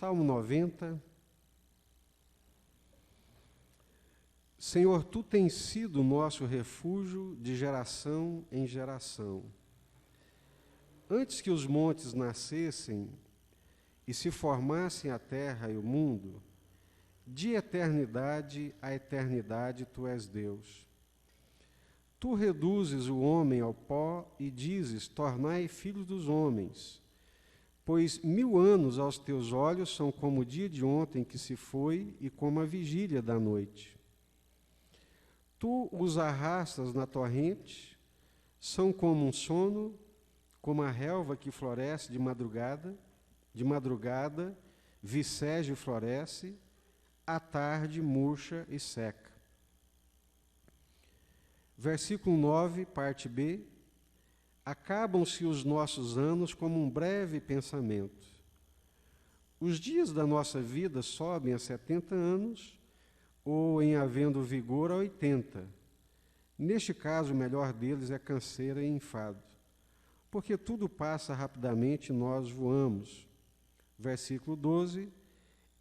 Salmo 90. Senhor, Tu tens sido o nosso refúgio de geração em geração. Antes que os montes nascessem e se formassem a terra e o mundo, de eternidade a eternidade Tu és Deus. Tu reduzes o homem ao pó e dizes, tornai filhos dos homens. Pois 1000 anos aos teus olhos são como o dia de ontem que se foi e como a vigília da noite. Tu os arrastas na torrente, são como um sono, como a relva que floresce de madrugada, viceja e floresce, à tarde murcha e seca. Versículo 9, parte B. Acabam-se os nossos anos como um breve pensamento. Os dias da nossa vida sobem a 70 anos, ou, em havendo vigor, a 80. Neste caso, o melhor deles é canseira e enfado, porque tudo passa rapidamente e nós voamos. Versículo 12.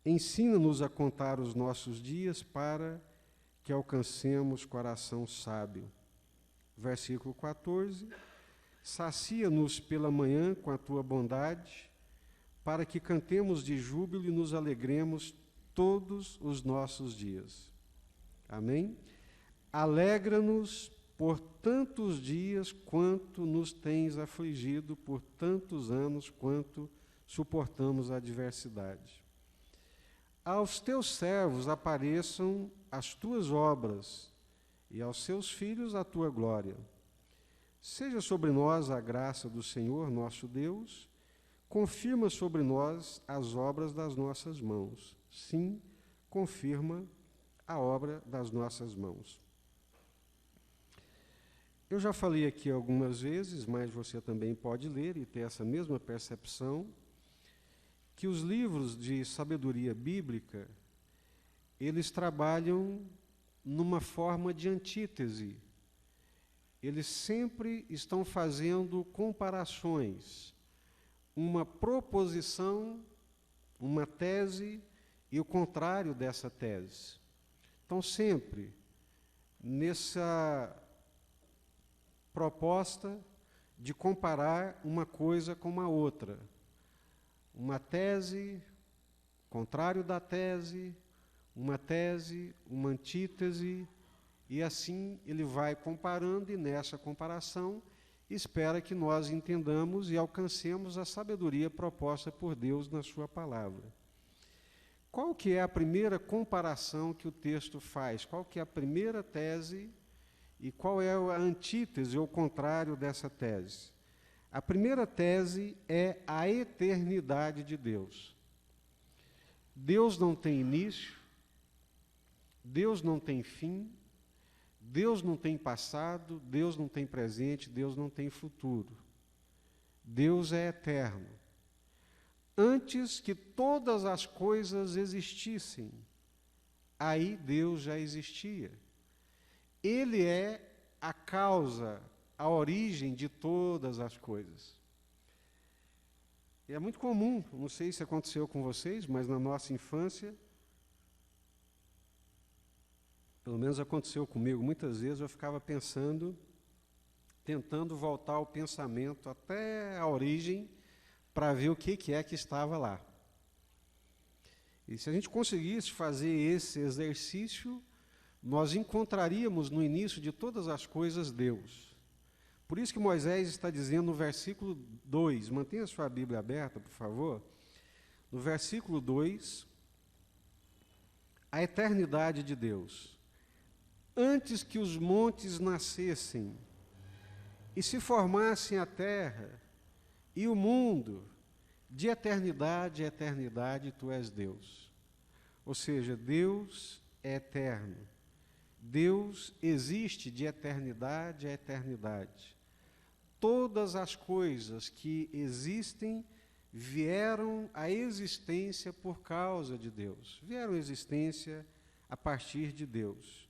Ensina-nos a contar os nossos dias para que alcancemos coração sábio. Versículo 14. Sacia-nos pela manhã com a Tua bondade, para que cantemos de júbilo e nos alegremos todos os nossos dias. Amém? Alegra-nos por tantos dias quanto nos tens afligido, por tantos anos quanto suportamos a adversidade. Aos teus servos apareçam as tuas obras, e aos seus filhos a tua glória. Seja sobre nós a graça do Senhor, nosso Deus, confirma sobre nós as obras das nossas mãos. Sim, confirma a obra das nossas mãos. Eu já falei aqui algumas vezes, mas você também pode ler e ter essa mesma percepção, que os livros de sabedoria bíblica, eles trabalham numa forma de antítese. Eles sempre estão fazendo comparações, uma proposição, uma tese e o contrário dessa tese. Então, sempre nessa proposta de comparar uma coisa com uma outra. Uma tese, contrário da tese, uma antítese, e assim ele vai comparando, e nessa comparação espera que nós entendamos e alcancemos a sabedoria proposta por Deus na sua palavra. Qual que é a primeira comparação que o texto faz? Qual que é a primeira tese e qual é a antítese ou contrário dessa tese? A primeira tese é a eternidade de Deus. Deus não tem início, Deus não tem fim, Deus não tem passado, Deus não tem presente, Deus não tem futuro. Deus é eterno. Antes que todas as coisas existissem, aí Deus já existia. Ele é a causa, a origem de todas as coisas. E é muito comum, não sei se aconteceu com vocês, mas na nossa infância, pelo menos aconteceu comigo, muitas vezes eu ficava pensando, tentando voltar o pensamento até a origem, para ver o que é que estava lá. E se a gente conseguisse fazer esse exercício, nós encontraríamos no início de todas as coisas Deus. Por isso que Moisés está dizendo no versículo 2, mantenha a sua Bíblia aberta, por favor. No versículo 2, a eternidade de Deus. Antes que os montes nascessem e se formassem a terra e o mundo, de eternidade a eternidade, Tu és Deus. Ou seja, Deus é eterno. Deus existe de eternidade a eternidade. Todas as coisas que existem vieram à existência por causa de Deus. Vieram à existência a partir de Deus.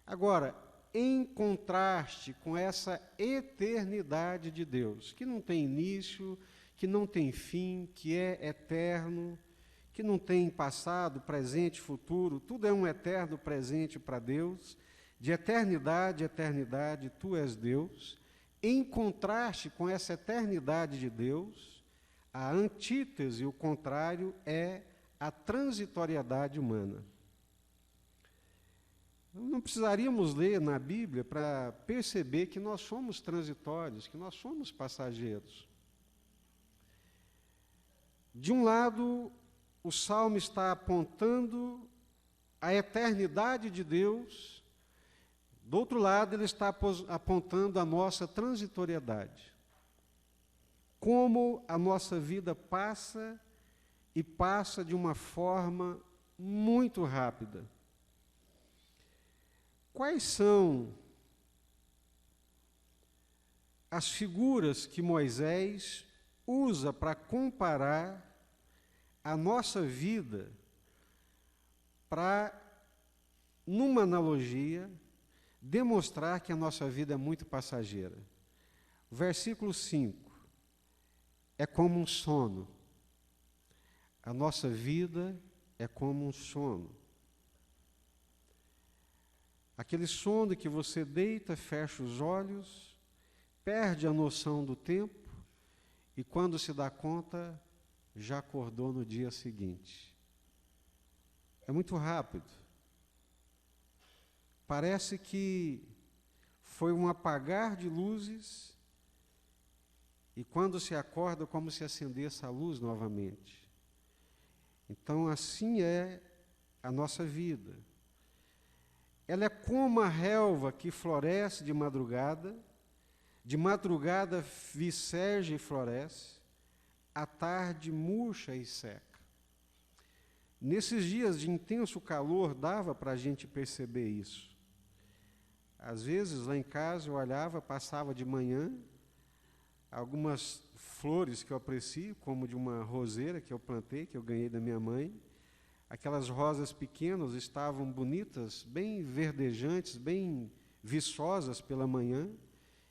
Agora, em contraste com essa eternidade de Deus, que não tem início, que não tem fim, que é eterno, que não tem passado, presente, futuro, tudo é um eterno presente para Deus, de eternidade a eternidade, tu és Deus. Em contraste com essa eternidade de Deus, a antítese, o contrário, é a transitoriedade humana. Não precisaríamos ler na Bíblia para perceber que nós somos transitórios, que nós somos passageiros. De um lado, o Salmo está apontando a eternidade de Deus, do outro lado, ele está apontando a nossa transitoriedade. Como a nossa vida passa e passa de uma forma muito rápida. Quais são as figuras que Moisés usa para comparar a nossa vida para, numa analogia, demonstrar que a nossa vida é muito passageira? O versículo 5 é como um sono. A nossa vida é como um sono. Aquele sono que você deita, fecha os olhos, perde a noção do tempo e quando se dá conta, já acordou no dia seguinte. É muito rápido. Parece que foi um apagar de luzes e quando se acorda, como se acendesse a luz novamente. Então, assim é a nossa vida. Ela é como a relva que floresce de madrugada viceja e floresce, à tarde murcha e seca. Nesses dias de intenso calor, dava para a gente perceber isso. Às vezes, lá em casa, eu olhava, passava de manhã, algumas flores que eu aprecio, como de uma roseira que eu plantei, que eu ganhei da minha mãe. Aquelas rosas pequenas estavam bonitas, bem verdejantes, bem viçosas pela manhã,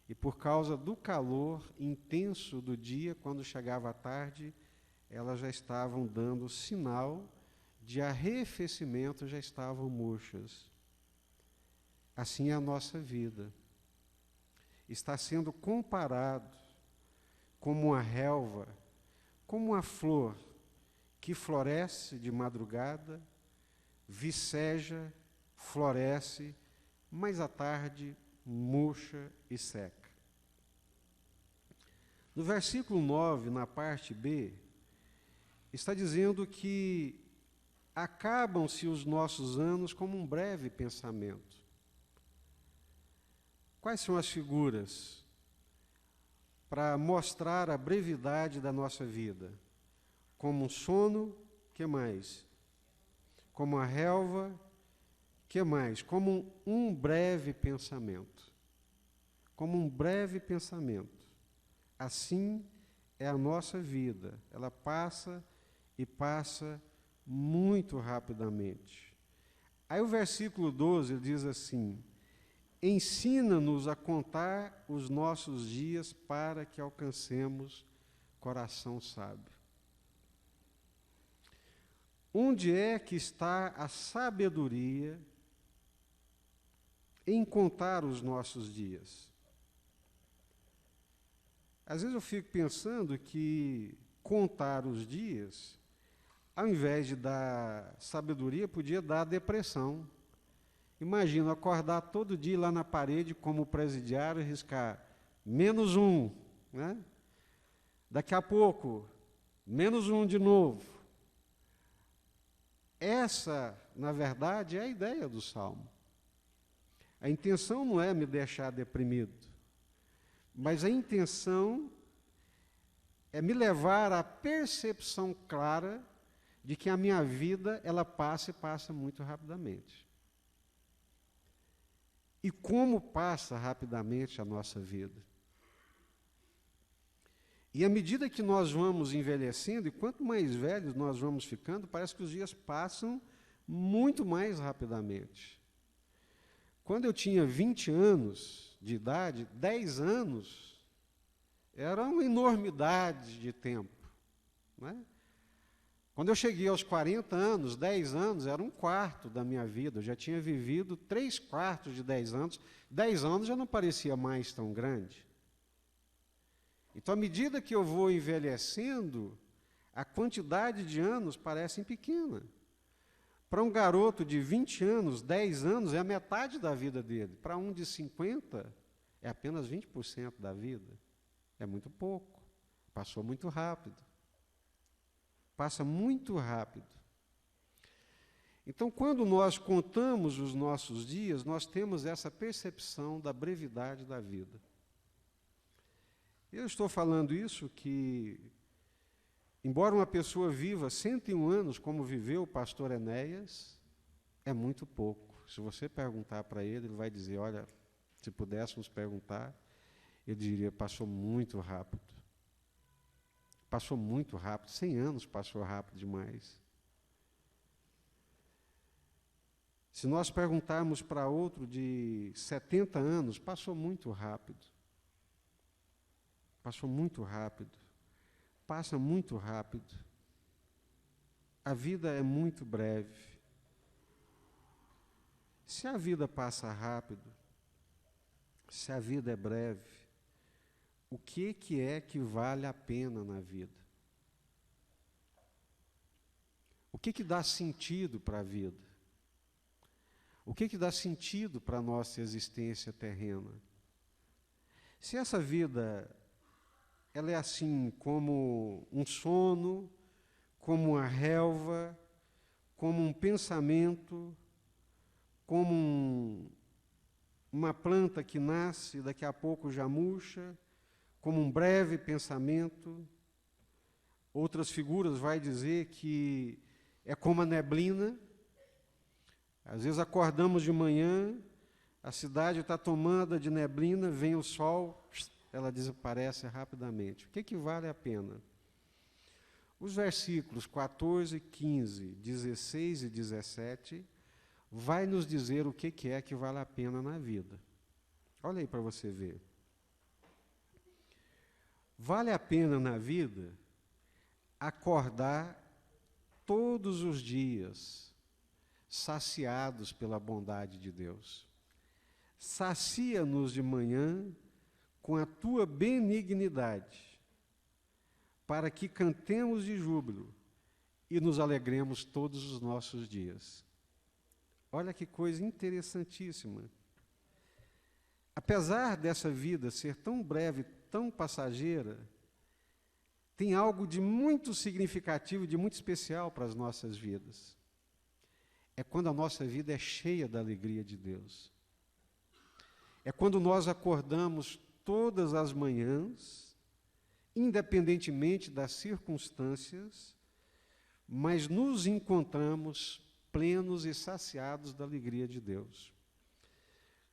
e por causa do calor intenso do dia, quando chegava a tarde, elas já estavam dando sinal de arrefecimento, já estavam murchas. Assim é a nossa vida. Está sendo comparado como uma relva, como uma flor que floresce de madrugada, viceja, floresce, mas à tarde murcha e seca. No versículo 9, na parte B, está dizendo que acabam-se os nossos anos como um breve pensamento. Quais são as figuras para mostrar a brevidade da nossa vida? Como um sono, que mais? Como a relva, que mais? Como um breve pensamento. Como um breve pensamento. Assim é a nossa vida. Ela passa e passa muito rapidamente. Aí o versículo 12 diz assim: ensina-nos a contar os nossos dias para que alcancemos coração sábio. Onde é que está a sabedoria em contar os nossos dias? Às vezes eu fico pensando que contar os dias, ao invés de dar sabedoria, podia dar depressão. Imagina acordar todo dia lá na parede como presidiário e riscar -1, né? Daqui a pouco, -1 de novo. Essa, na verdade, é a ideia do Salmo. A intenção não é me deixar deprimido, mas a intenção é me levar à percepção clara de que a minha vida, ela passa e passa muito rapidamente. E como passa rapidamente a nossa vida. E à medida que nós vamos envelhecendo, e quanto mais velhos nós vamos ficando, parece que os dias passam muito mais rapidamente. Quando eu tinha 20 anos de idade, 10 anos era uma enormidade de tempo, né? Quando eu cheguei aos 40 anos, 10 anos era um quarto da minha vida. Eu já tinha vivido 3/4 de 10 anos. 10 anos já não parecia mais tão grande. Então, à medida que eu vou envelhecendo, a quantidade de anos parece pequena. Para um garoto de 20 anos, 10 anos é a metade da vida dele. Para um de 50, é apenas 20% da vida. É muito pouco. Passou muito rápido. Passa muito rápido. Então, quando nós contamos os nossos dias, nós temos essa percepção da brevidade da vida. Eu estou falando isso que, embora uma pessoa viva 101 anos, como viveu o pastor Enéas, é muito pouco. Se você perguntar para ele, ele vai dizer, olha, se pudéssemos perguntar, ele diria, passou muito rápido. Passou muito rápido, 100 anos passou rápido demais. Se nós perguntarmos para outro de 70 anos, passou muito rápido. Passou muito rápido. Passa muito rápido. A vida é muito breve. Se a vida passa rápido, se a vida é breve, o que é que vale a pena na vida? O que dá sentido para a vida? O que dá sentido para a nossa existência terrena? Se essa vida ela é assim como um sono, como uma relva, como um pensamento, como uma planta que nasce e daqui a pouco já murcha, como um breve pensamento. Outras figuras vai dizer que é como a neblina. Às vezes acordamos de manhã, a cidade está tomada de neblina, vem o sol, ela desaparece rapidamente. O que vale a pena? Os versículos 14, 15, 16 e 17 vai nos dizer o que é que vale a pena na vida. Olha aí para você ver. Vale a pena na vida acordar todos os dias saciados pela bondade de Deus. Sacia-nos de manhã com a tua benignidade, para que cantemos de júbilo e nos alegremos todos os nossos dias. Olha que coisa interessantíssima. Apesar dessa vida ser tão breve, tão passageira, tem algo de muito significativo, de muito especial para as nossas vidas. É quando a nossa vida é cheia da alegria de Deus. É quando nós acordamos todas as manhãs, independentemente das circunstâncias, mas nos encontramos plenos e saciados da alegria de Deus.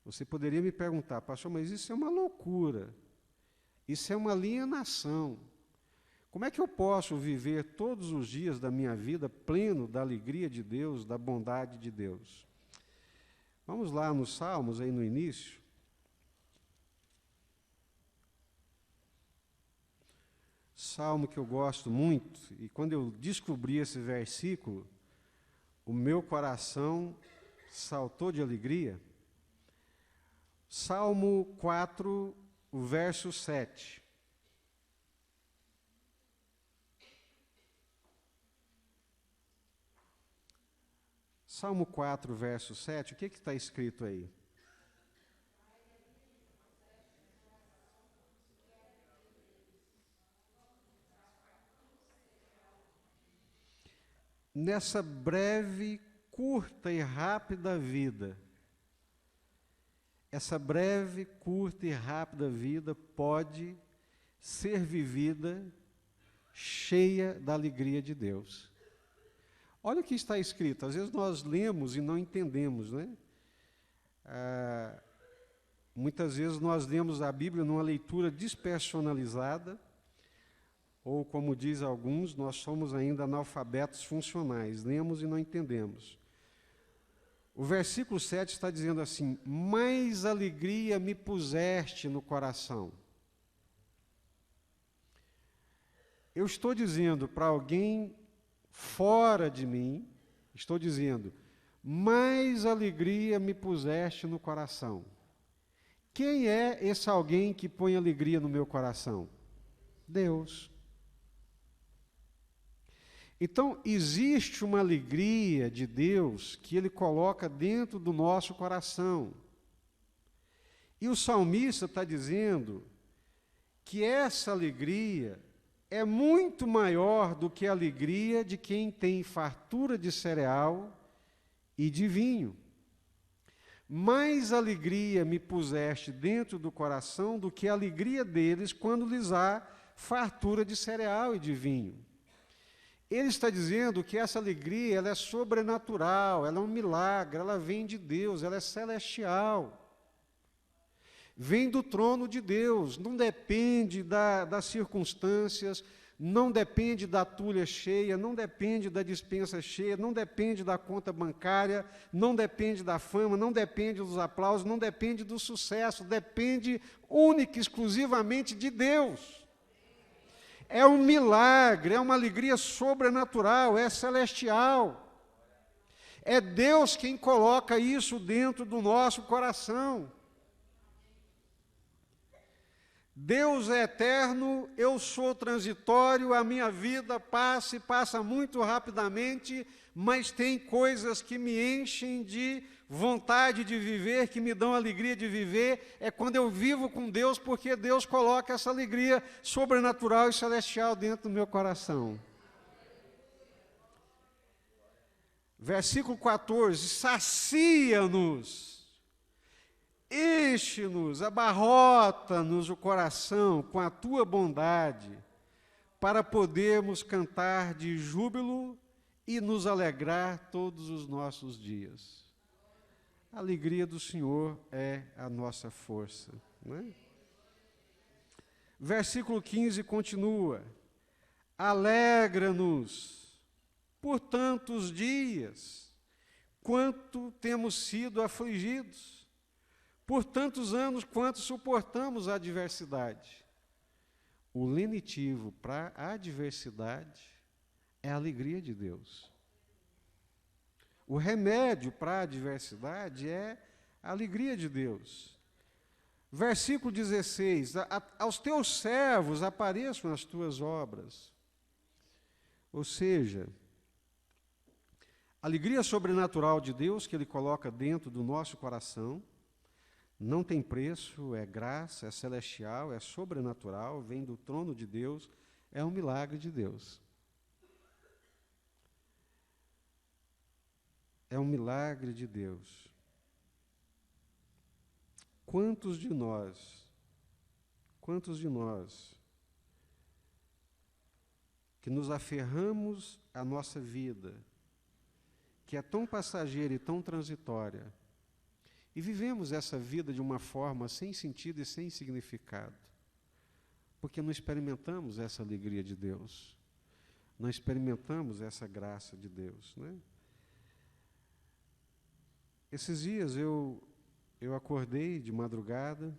Você poderia me perguntar, pastor, mas isso é uma loucura, isso é uma alienação. Como é que eu posso viver todos os dias da minha vida pleno da alegria de Deus, da bondade de Deus? Vamos lá nos Salmos, aí no início. Salmo que eu gosto muito, e quando eu descobri esse versículo, o meu coração saltou de alegria. Salmo 4, o verso 7. Salmo 4, verso 7, o que está escrito aí? Nessa breve, curta e rápida vida, essa breve, curta e rápida vida pode ser vivida cheia da alegria de Deus. Olha o que está escrito, às vezes nós lemos e não entendemos, né? Muitas vezes nós lemos a Bíblia numa leitura despersonalizada, ou como diz alguns, nós somos ainda analfabetos funcionais, lemos e não entendemos. O versículo 7 está dizendo assim, mais alegria me puseste no coração. Eu estou dizendo para alguém fora de mim, estou dizendo, mais alegria me puseste no coração. Quem é esse alguém que põe alegria no meu coração? Deus. Então, existe uma alegria de Deus que Ele coloca dentro do nosso coração. E o salmista está dizendo que essa alegria é muito maior do que a alegria de quem tem fartura de cereal e de vinho. Mais alegria me puseste dentro do coração do que a alegria deles quando lhes há fartura de cereal e de vinho. Ele está dizendo que essa alegria ela é sobrenatural, ela é um milagre, ela vem de Deus, ela é celestial. Vem do trono de Deus, não depende das circunstâncias, não depende da tulha cheia, não depende da despensa cheia, não depende da conta bancária, não depende da fama, não depende dos aplausos, não depende do sucesso, depende única e exclusivamente de Deus. É um milagre, é uma alegria sobrenatural, é celestial. É Deus quem coloca isso dentro do nosso coração. Deus é eterno, eu sou transitório, a minha vida passa muito rapidamente, mas tem coisas que me enchem de vontade de viver, que me dão alegria de viver, é quando eu vivo com Deus, porque Deus coloca essa alegria sobrenatural e celestial dentro do meu coração. Versículo 14, sacia-nos, enche-nos, abarrota-nos o coração com a tua bondade, para podermos cantar de júbilo e nos alegrar todos os nossos dias. A alegria do Senhor é a nossa força. Não é? Versículo 15 continua, alegra-nos por tantos dias, quanto temos sido afligidos, por tantos anos quanto suportamos a adversidade. O lenitivo para a adversidade é a alegria de Deus. O remédio para a adversidade é a alegria de Deus. Versículo 16, aos teus servos apareçam as tuas obras. Ou seja, a alegria sobrenatural de Deus que Ele coloca dentro do nosso coração, não tem preço, é graça, é celestial, é sobrenatural, vem do trono de Deus, é um milagre de Deus. É um milagre de Deus. Quantos de nós que nos aferramos à nossa vida, que é tão passageira e tão transitória, e vivemos essa vida de uma forma sem sentido e sem significado, porque não experimentamos essa alegria de Deus, não experimentamos essa graça de Deus, né? Esses dias eu acordei de madrugada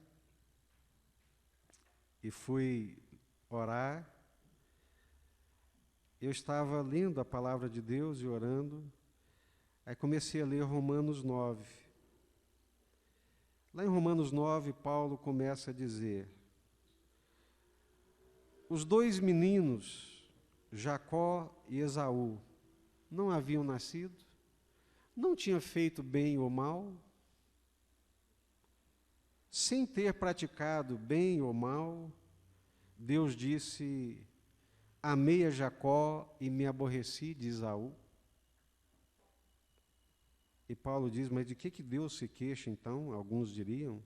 e fui orar. Eu estava lendo a palavra de Deus e orando, aí comecei a ler Romanos 9. Lá em Romanos 9, Paulo começa a dizer, os dois meninos, Jacó e Esaú, não haviam nascido, não tinham feito bem ou mal, sem ter praticado bem ou mal, Deus disse, amei a Jacó e me aborreci de Esaú. E Paulo diz, mas de que Deus se queixa então? Alguns diriam.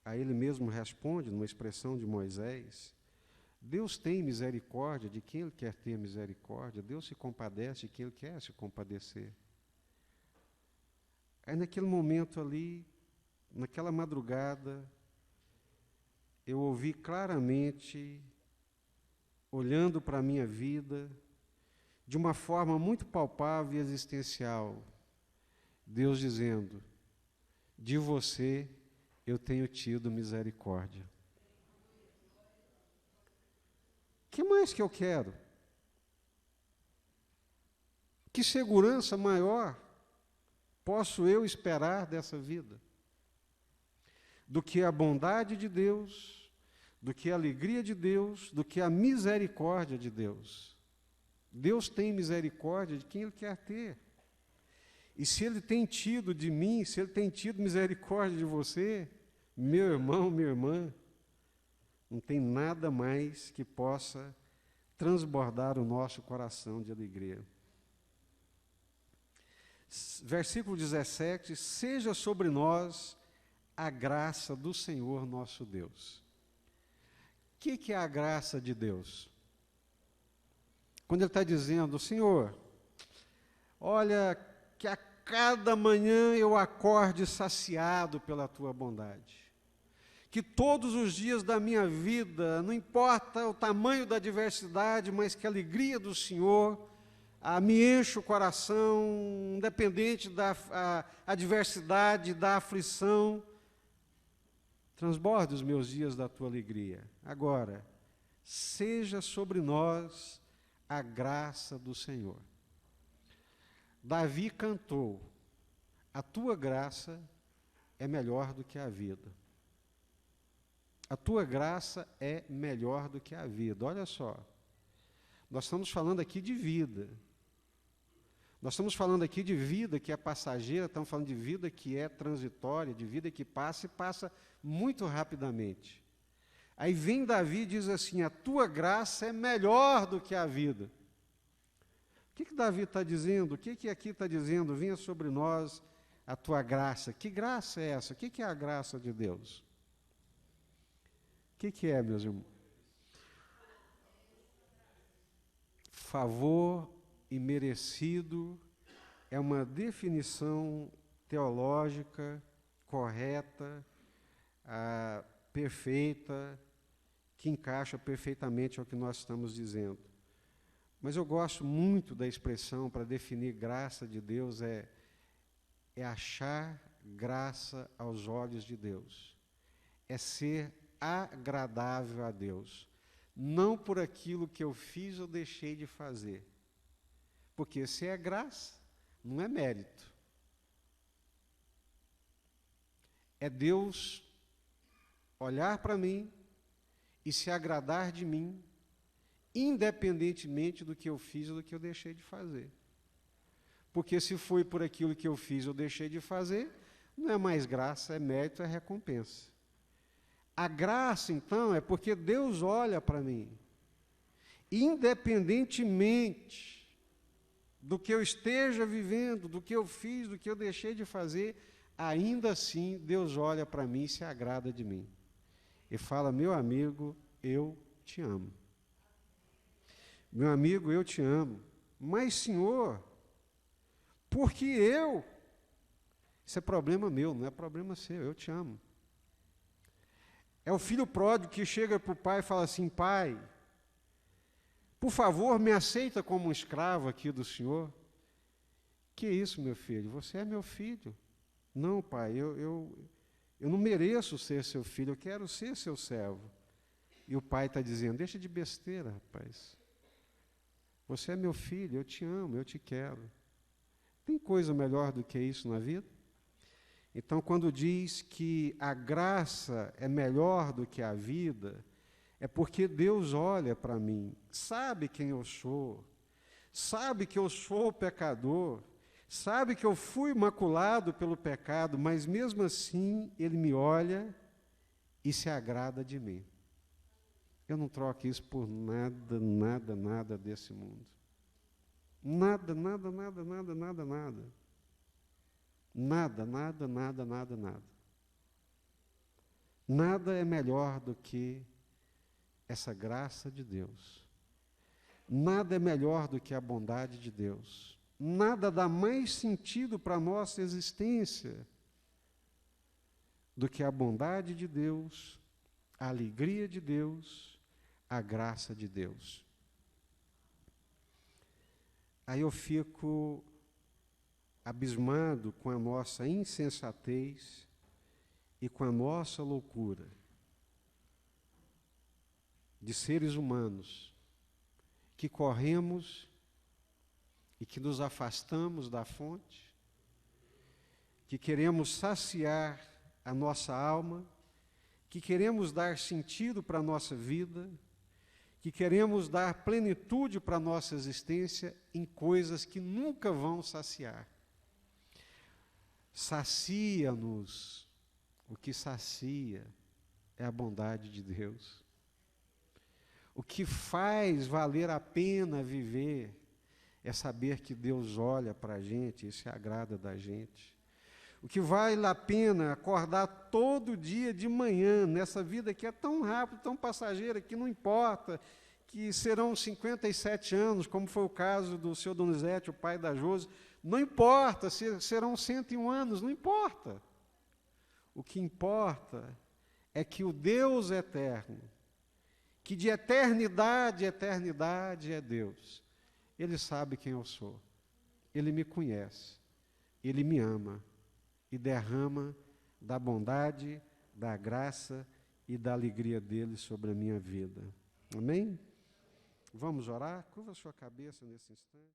Aí ele mesmo responde, numa expressão de Moisés, Deus tem misericórdia de quem Ele quer ter misericórdia, Deus se compadece de quem Ele quer se compadecer. Aí naquele momento ali, naquela madrugada, eu ouvi claramente, olhando para a minha vida, de uma forma muito palpável e existencial, Deus dizendo, de você eu tenho tido misericórdia. O que mais que eu quero? Que segurança maior posso eu esperar dessa vida do que a bondade de Deus, do que a alegria de Deus, do que a misericórdia de Deus? Deus tem misericórdia de quem Ele quer ter. E se Ele tem tido de mim, se Ele tem tido misericórdia de você, meu irmão, minha irmã, não tem nada mais que possa transbordar o nosso coração de alegria. Versículo 17: seja sobre nós a graça do Senhor nosso Deus. O que é a graça de Deus? Quando Ele está dizendo, Senhor, olha, que a cada manhã eu acorde saciado pela Tua bondade. Que todos os dias da minha vida, não importa o tamanho da adversidade, mas que a alegria do Senhor me enche o coração, independente da adversidade, da aflição. Transborde os meus dias da Tua alegria. Agora, seja sobre nós a graça do Senhor. Davi cantou, a Tua graça é melhor do que a vida. A Tua graça é melhor do que a vida. Olha só, nós estamos falando aqui de vida. Nós estamos falando aqui de vida que é passageira, estamos falando de vida que é transitória, de vida que passa e passa muito rapidamente. Aí vem Davi e diz assim, a Tua graça é melhor do que a vida. O que Davi está dizendo? O que aqui está dizendo? Venha sobre nós a Tua graça. Que graça é essa? O que é a graça de Deus? O que é, meus irmãos? Favor imerecido é uma definição teológica correta, perfeita, que encaixa perfeitamente ao que nós estamos dizendo. Mas eu gosto muito da expressão para definir graça de Deus, é achar graça aos olhos de Deus, é ser agradável a Deus, não por aquilo que eu fiz ou deixei de fazer, porque se é graça, não é mérito. É Deus olhar para mim e se agradar de mim, independentemente do que eu fiz ou do que eu deixei de fazer. Porque se foi por aquilo que eu fiz ou deixei de fazer, não é mais graça, é mérito, é recompensa. A graça, então, é porque Deus olha para mim, independentemente do que eu esteja vivendo, do que eu fiz, do que eu deixei de fazer, ainda assim Deus olha para mim e se agrada de mim. E fala, meu amigo, eu te amo. Meu amigo, eu te amo. Mas, Senhor, porque eu? Isso é problema meu, não é problema seu, eu te amo. É o filho pródigo que chega para o pai e fala assim, pai, por favor, me aceita como um escravo aqui do Senhor. Que isso, meu filho? Você é meu filho. Não, pai, eu não mereço ser seu filho, eu quero ser seu servo. E o pai está dizendo, deixa de besteira, rapaz. Você é meu filho, eu te amo, eu te quero. Tem coisa melhor do que isso na vida? Então, quando diz que a graça é melhor do que a vida, é porque Deus olha para mim, sabe quem eu sou, sabe que eu sou pecador, sabe que eu fui maculado pelo pecado, mas mesmo assim Ele me olha e se agrada de mim. Eu não troco isso por nada, nada, nada desse mundo. Nada, nada, nada, nada, nada, nada. Nada, nada, nada, nada, nada. Nada é melhor do que essa graça de Deus. Nada é melhor do que a bondade de Deus. Nada dá mais sentido para a nossa existência do que a bondade de Deus, a alegria de Deus, a graça de Deus. Aí eu fico abismado com a nossa insensatez e com a nossa loucura de seres humanos que corremos e que nos afastamos da fonte, que queremos saciar a nossa alma, que queremos dar sentido para a nossa vida, que queremos dar plenitude para a nossa existência em coisas que nunca vão saciar. Sacia-nos. O que sacia é a bondade de Deus. O que faz valer a pena viver é saber que Deus olha para a gente e se agrada da gente. O que vale a pena acordar todo dia de manhã, nessa vida que é tão rápida, tão passageira, que não importa, que serão 57 anos, como foi o caso do seu Donizete, o pai da Josi, não importa se serão 101 anos, não importa. O que importa é que o Deus eterno, que de eternidade a eternidade é Deus, Ele sabe quem eu sou, Ele me conhece, Ele me ama e derrama da bondade, da graça e da alegria dEle sobre a minha vida. Amém? Vamos orar? Curva a sua cabeça nesse instante.